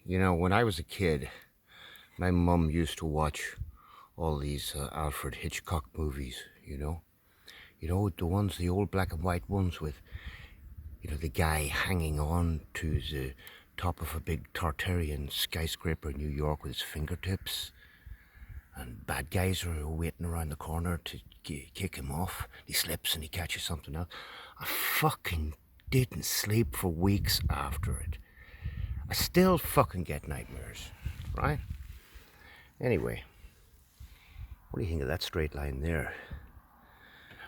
You know, when I was a kid, my mum used to watch all these Alfred Hitchcock movies, you know? The ones, the old black and white ones with, the guy hanging on to the top of a big Tartarian skyscraper in New York with his fingertips. And bad guys are waiting around the corner to kick him off. He slips and he catches something else. I fucking didn't sleep for weeks after it. I still fucking get nightmares, right? Anyway, what do you think of that straight line there?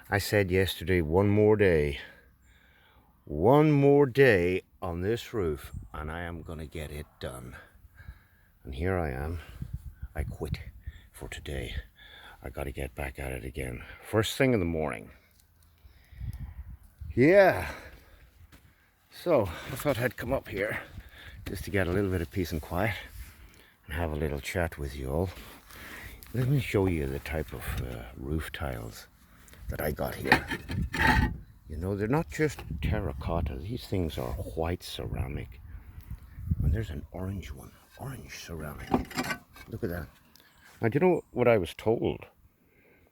I said yesterday, one more day on this roof, and I am gonna get it done. And here I am. I quit for today. I gotta get back at it again. First thing in the morning. Yeah. So, I thought I'd come up here just to get a little bit of peace and quiet and have a little chat with you all. Let me show you the type of roof tiles that I got here. They're not just terracotta. These things are white ceramic. And there's an orange one. Orange ceramic. Look at that. Now, do you know what I was told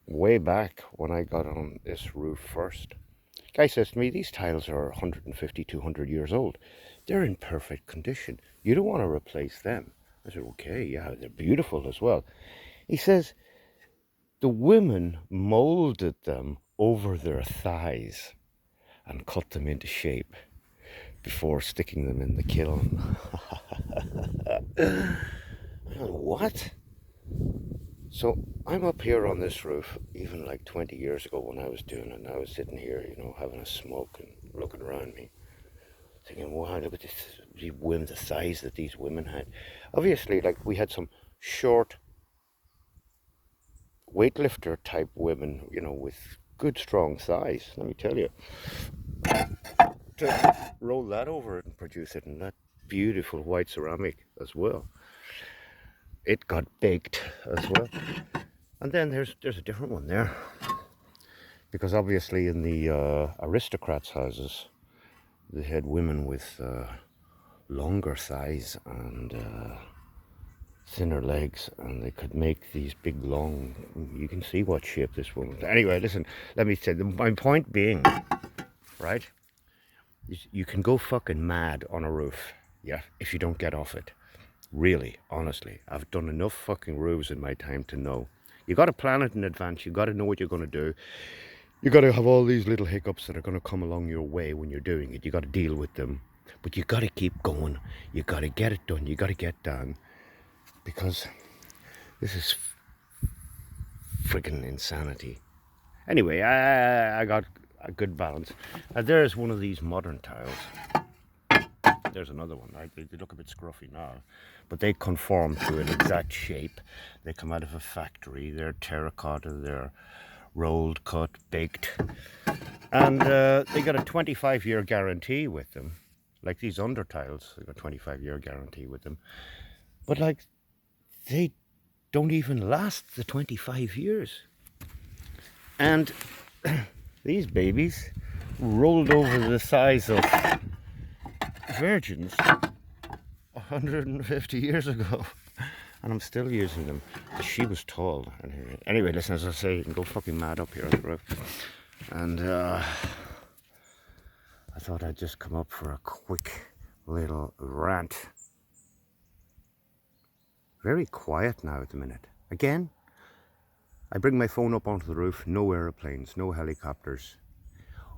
way back when I got on this roof first? Guy says to me, these tiles are 150, 200 years old. They're in perfect condition. You don't want to replace them. I said, okay, yeah, they're beautiful as well. He says, the women molded them over their thighs and cut them into shape before sticking them in the kiln. What? So I'm up here on this roof, even like 20 years ago when I was doing it, and I was sitting here, having a smoke and looking around me, thinking, wow, look at the size that these women had. Obviously, like, we had some short weightlifter type women, with good strong thighs, let me tell you. To roll that over and produce it in that beautiful white ceramic as well. It got baked as well. And then there's a different one there. Because obviously in the aristocrats' houses, they had women with longer thighs and thinner legs, and they could make these big long, you can see what shape this woman. Anyway, listen, let me say, my point being, right, you can go fucking mad on a roof, yeah, if you don't get off it. Really, honestly, I've done enough fucking roofs in my time to know. You got to plan it in advance. You got to know what you're going to do. You got to have all these little hiccups that are going to come along your way when you're doing it. You got to deal with them, but you got to keep going. You got to get it done. You got to get done, because this is friggin' insanity. Anyway, I got a good balance. There's one of these modern tiles. There's another one, right? They look a bit scruffy now, but they conform to an exact shape. They come out of a factory. They're terracotta. They're rolled, cut, baked, and they got a 25-year guarantee with them. Like these under tiles, they got a 25-year guarantee with them. But like, they don't even last the 25 years. And these babies rolled over the size of virgins 150 years ago, and I'm still using them. She was tall. Anyway, listen, as I say, you can go fucking mad up here on the roof. And I thought I'd just come up for a quick little rant. Very quiet now at the minute. Again, I bring my phone up onto the roof, no aeroplanes, no helicopters.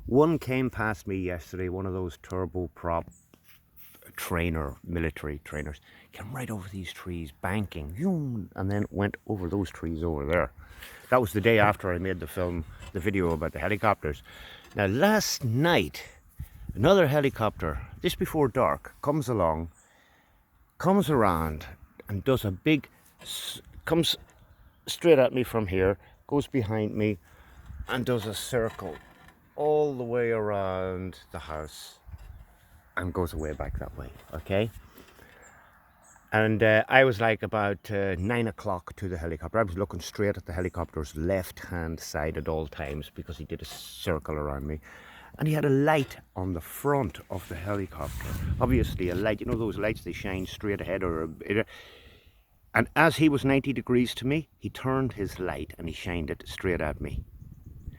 One came past me yesterday, one of those turboprop military trainers, came right over these trees, banking, and then went over those trees over there. That was the day after I made the video about the helicopters. Now, last night, another helicopter, just before dark, comes around and does comes straight at me from here, goes behind me, and does a circle all the way around the house and goes away back that way, okay? And I was like about 9 o'clock to the helicopter. I was looking straight at the helicopter's left-hand side at all times because he did a circle around me. And he had a light on the front of the helicopter. Obviously a light, you know those lights, they shine straight ahead. And as he was 90 degrees to me, he turned his light and he shined it straight at me.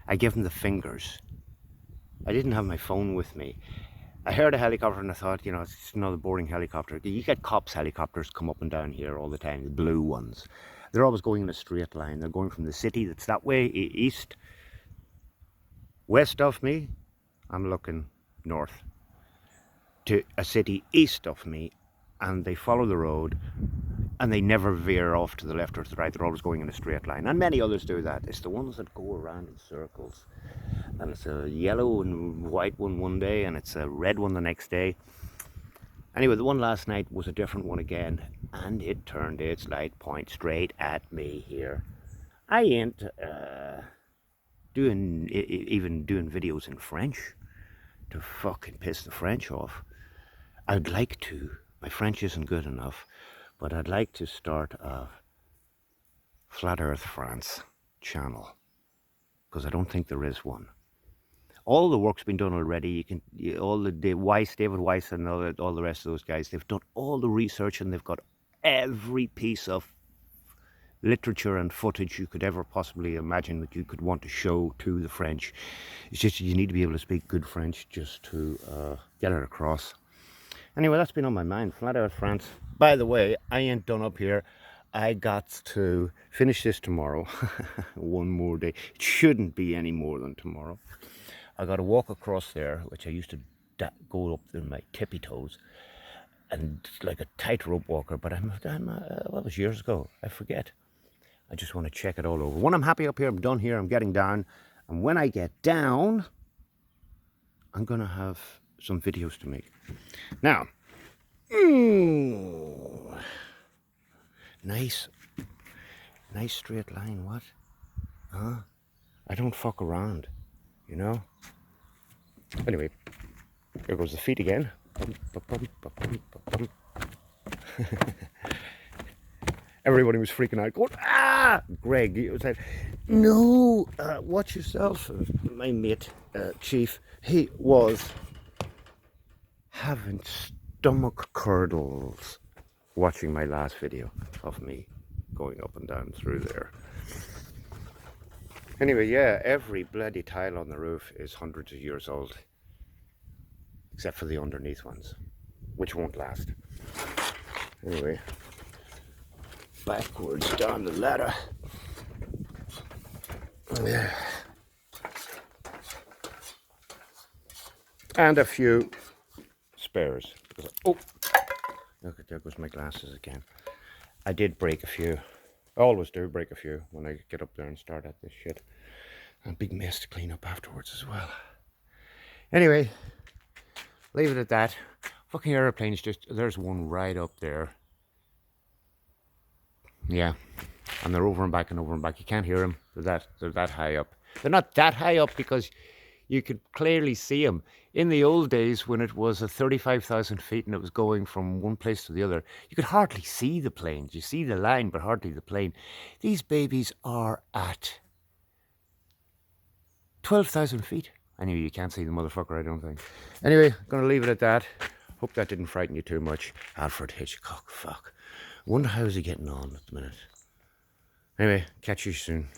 I gave him the fingers. I didn't have my phone with me. I heard a helicopter and I thought, you know, it's another boring helicopter. You get cops' helicopters come up and down here all the time, the blue ones. They're always going in a straight line. They're going from the city that's that way, east. West of me, I'm looking north. To a city east of me, and they follow the road and they never veer off to the left or to the right. They're always going in a straight line. And many others do that. It's the ones that go around in circles. And it's a yellow and white one day, and it's a red one the next day. Anyway, the one last night was a different one again, and it turned its light point straight at me here. I ain't even doing videos in French to fucking piss the French off. I'd like to. My French isn't good enough, but I'd like to start a Flat Earth France channel, because I don't think there is one. All the work's been done already. David Weiss and all the rest of those guys, they've done all the research and they've got every piece of literature and footage you could ever possibly imagine that you could want to show to the French. It's just you need to be able to speak good French just to get it across. Anyway, that's been on my mind. Flat Earth France. By the way, I ain't done up here. I got to finish this tomorrow. One more day. It shouldn't be any more than tomorrow. I got to walk across there, which I used to go up in my tippy toes, and like a tightrope walker. But that was years ago. I forget. I just want to check it all over. When I'm happy up here, I'm done here. I'm getting down, and when I get down, I'm gonna have some videos to make. Now, nice straight line. What? Huh? I don't fuck around, you know. Anyway, there goes the feet again. Everybody was freaking out, going, ah! Greg, he was like, no, watch yourself. My mate, Chief, he was having stomach curdles watching my last video of me going up and down through there. Anyway, yeah, every bloody tile on the roof is hundreds of years old, except for the underneath ones, which won't last. Anyway, backwards down the ladder. Yeah. And a few spares. Oh, look, there goes my glasses again. I did break a few. I always do break a few when I get up there and start at this shit. And a big mess to clean up afterwards as well. Anyway, leave it at that. Fucking airplanes, there's one right up there. Yeah, and they're over and back and over and back. You can't hear them. They're that high up. They're not that high up because you could clearly see them. In the old days, when it was at 35,000 feet and it was going from one place to the other, you could hardly see the planes. You see the line, but hardly the plane. These babies are at 12,000 feet. Anyway, you can't see the motherfucker, I don't think. Anyway, gonna leave it at that. Hope that didn't frighten you too much. Alfred Hitchcock, fuck. Wonder how is he getting on at the minute. Anyway, catch you soon.